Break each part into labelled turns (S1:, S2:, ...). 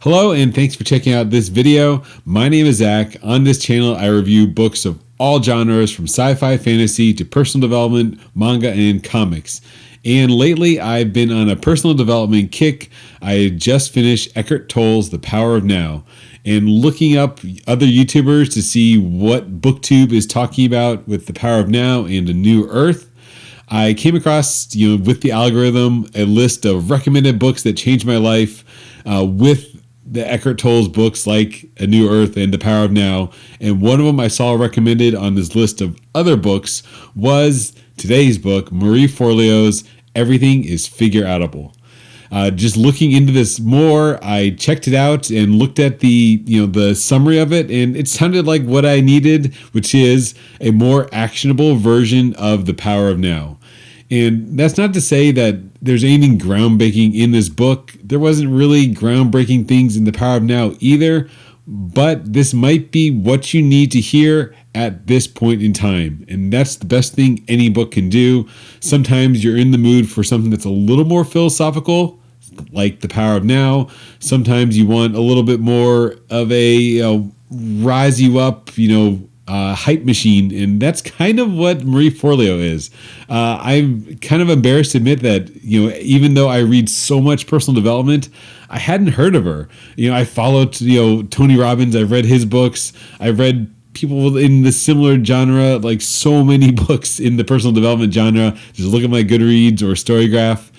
S1: Hello, and thanks for checking out this video. My name is Zach. On this channel, I review books of all genres from sci-fi, fantasy to personal development, manga, and comics. And lately, I've been on a personal development kick. I just finished Eckhart Tolle's The Power of Now, and looking up other YouTubers to see what BookTube is talking about with The Power of Now and A New Earth. I came across, with the algorithm, a list of recommended books that changed my life with the Eckhart Tolle's books like A New Earth and The Power of Now. And one of them I saw recommended on this list of other books was today's book, Marie Forleo's Everything is Figureoutable. Just looking into this more, I checked it out and looked at the summary of it, and it sounded like what I needed, which is a more actionable version of The Power of Now. And that's not to say that there's anything groundbreaking in this book. There wasn't really groundbreaking things in The Power of Now either, but this might be what you need to hear at this point in time. And that's the best thing any book can do. Sometimes you're in the mood for something that's a little more philosophical, like The Power of Now. Sometimes you want a little bit more of a rise you up, hype machine, and that's kind of what Marie Forleo is. I'm kind of embarrassed to admit that, even though I read so much personal development, I hadn't heard of her. I followed, Tony Robbins. I've read his books. I've read people in the similar genre, like so many books in the personal development genre. Just look at my Goodreads or Storygraph.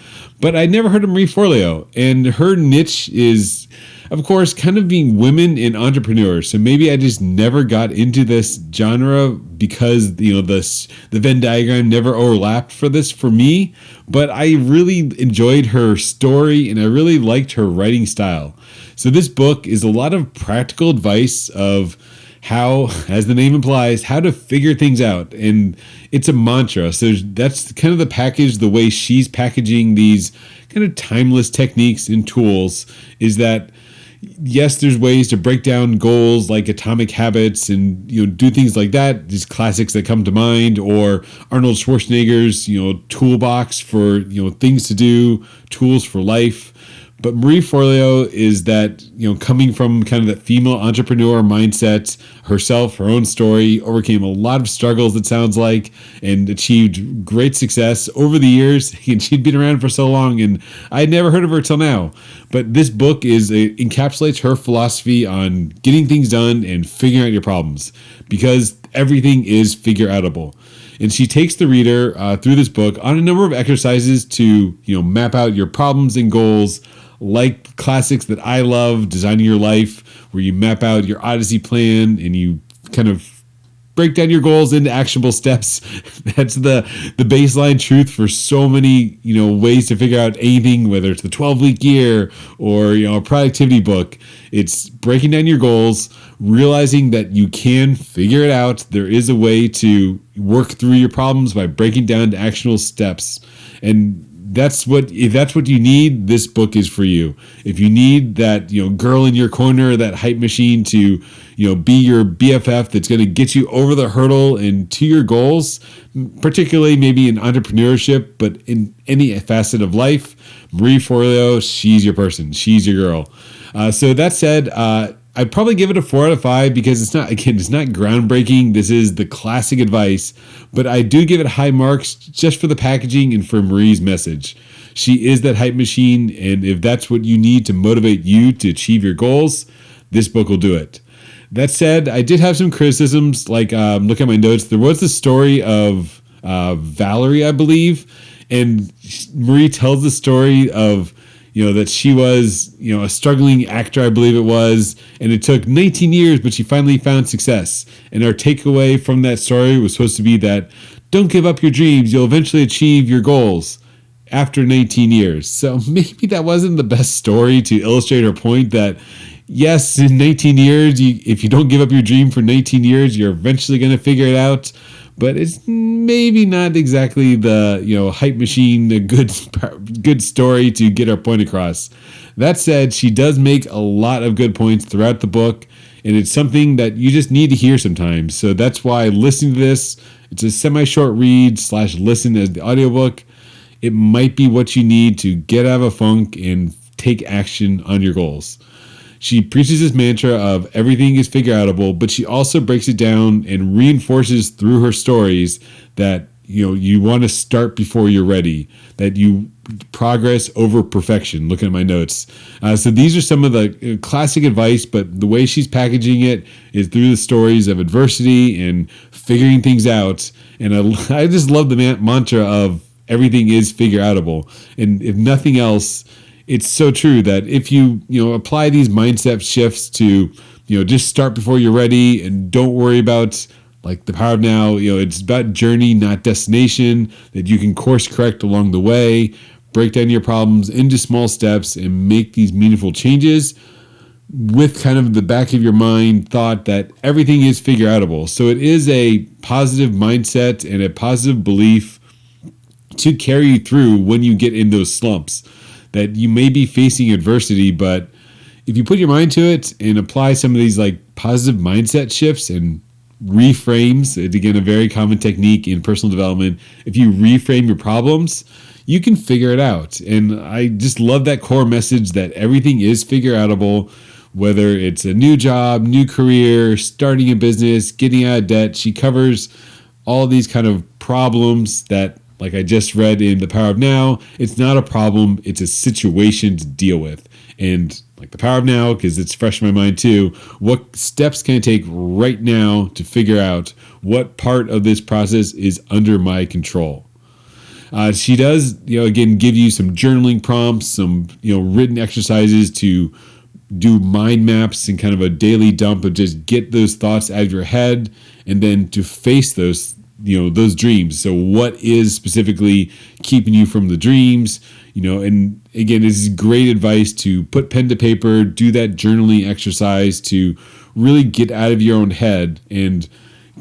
S1: But I never heard of Marie Forleo, and her niche is, of course, kind of being women and entrepreneurs. So maybe I just never got into this genre because, the Venn diagram never overlapped for this for me. But I really enjoyed her story and I really liked her writing style. So this book is a lot of practical advice of how, as the name implies, how to figure things out. And it's a mantra. So that's kind of the package, the way she's packaging these kind of timeless techniques and tools is that, yes, there's ways to break down goals like Atomic Habits and do things like that. These classics that come to mind, or Arnold Schwarzenegger's toolbox for things to do, tools for life. But Marie Forleo is that coming from kind of that female entrepreneur mindset herself, her own story, overcame a lot of struggles, it sounds like, and achieved great success over the years. And she'd been around for so long, and I had never heard of her till now. But this book encapsulates her philosophy on getting things done and figuring out your problems, because everything is figureoutable. And she takes the reader through this book on a number of exercises to map out your problems and goals, like classics that I love, Designing Your Life, where you map out your Odyssey plan and you kind of break down your goals into actionable steps. That's the baseline truth for so many ways to figure out anything, whether it's the 12-week year or a productivity book. It's breaking down your goals, realizing that you can figure it out. There is a way to work through your problems by breaking down to actionable steps. And if that's what you need, this book is for you. If you need that, girl in your corner, that hype machine to, be your BFF that's going to get you over the hurdle and to your goals, particularly maybe in entrepreneurship, but in any facet of life, Marie Forleo, she's your person. She's your girl. So that said, I'd probably give it a 4 out of 5 because it's not groundbreaking. This is the classic advice, but I do give it high marks just for the packaging and for Marie's message. She is that hype machine, and if that's what you need to motivate you to achieve your goals, this book will do it. That said, I did have some criticisms, like look at my notes. There was the story of Valerie, I believe, and Marie tells the story of that she was, a struggling actor, I believe it was, and it took 19 years, but she finally found success. And our takeaway from that story was supposed to be that don't give up your dreams. You'll eventually achieve your goals after 19 years. So maybe that wasn't the best story to illustrate her point that, yes, in 19 years, if you don't give up your dream for 19 years, you're eventually going to figure it out. But it's maybe not exactly the hype machine, a good story to get our point across. That said, she does make a lot of good points throughout the book, and it's something that you just need to hear sometimes. So that's why listening to this, it's a semi-short read / listen as the audiobook. It might be what you need to get out of a funk and take action on your goals. She preaches this mantra of everything is figureoutable, but she also breaks it down and reinforces through her stories that you want to start before you're ready, that you progress over perfection. Looking at my notes. So these are some of the classic advice, but the way she's packaging it is through the stories of adversity and figuring things out. And I just love the mantra of everything is figureoutable. And if nothing else, it's so true that if you apply these mindset shifts to just start before you're ready and don't worry about like the power of now, it's about journey, not destination, that you can course correct along the way, break down your problems into small steps and make these meaningful changes with kind of the back of your mind thought that everything is figureoutable. So it is a positive mindset and a positive belief to carry you through when you get in those slumps, that you may be facing adversity, but if you put your mind to it and apply some of these like positive mindset shifts and reframes, it's again a very common technique in personal development. If you reframe your problems, you can figure it out. And I just love that core message that everything is figureoutable, whether it's a new job, new career, starting a business, getting out of debt. She covers all these kind of problems that, like I just read in The Power of Now, it's not a problem, it's a situation to deal with. And like The Power of Now, because it's fresh in my mind too, what steps can I take right now to figure out what part of this process is under my control? She does, again, give you some journaling prompts, some, written exercises to do mind maps and kind of a daily dump of just get those thoughts out of your head and then to face those dreams. So what is specifically keeping you from the dreams? And again, this is great advice to put pen to paper, do that journaling exercise to really get out of your own head and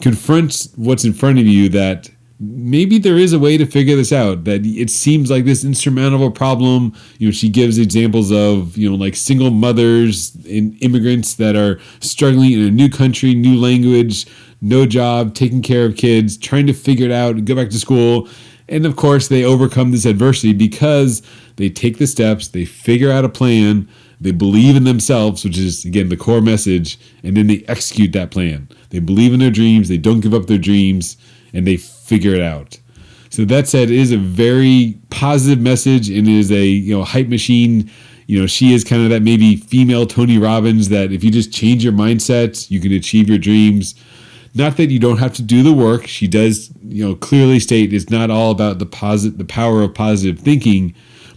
S1: confront what's in front of you, that maybe there is a way to figure this out, that it seems like this insurmountable problem. She gives examples of, like single mothers and immigrants that are struggling in a new country, new language, no job, taking care of kids, trying to figure it out, go back to school. And of course, they overcome this adversity because they take the steps, they figure out a plan, they believe in themselves, which is, again, the core message, and then they execute that plan. They believe in their dreams, they don't give up their dreams, and they figure it out. So that said, it is a very positive message and it is a hype machine. She is kind of that maybe female Tony Robbins, that if you just change your mindset, you can achieve your dreams. Not that you don't have to do the work. She does, clearly state it's not all about the power of positive thinking,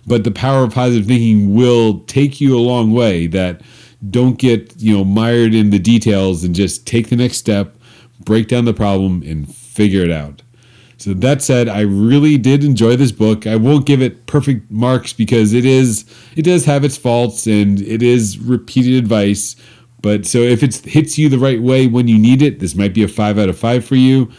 S1: but the power of positive thinking will take you a long way. That don't get, mired in the details and just take the next step, break down the problem and figure it out. So that said, I really did enjoy this book. I won't give it perfect marks because it does have its faults and it is repeated advice. But so if it hits you the right way when you need it, this might be a 5 out of 5 for you.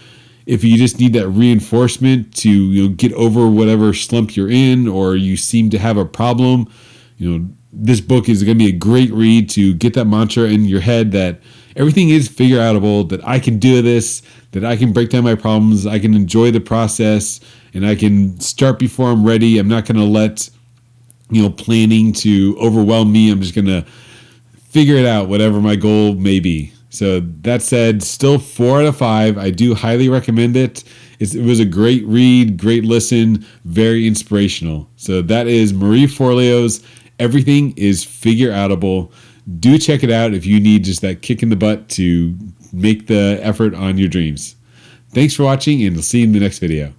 S1: If you just need that reinforcement to get over whatever slump you're in, or you seem to have a problem, this book is going to be a great read to get that mantra in your head that everything is figureoutable, that I can do this, that I can break down my problems, I can enjoy the process, and I can start before I'm ready. I'm not going to let planning to overwhelm me. I'm just going to figure it out, whatever my goal may be. So that said, still 4 out of 5. I do highly recommend it. It was a great read, great listen, very inspirational. So that is Marie Forleo's Everything is Figureoutable. Do check it out if you need just that kick in the butt to make the effort on your dreams. Thanks for watching, and I'll see you in the next video.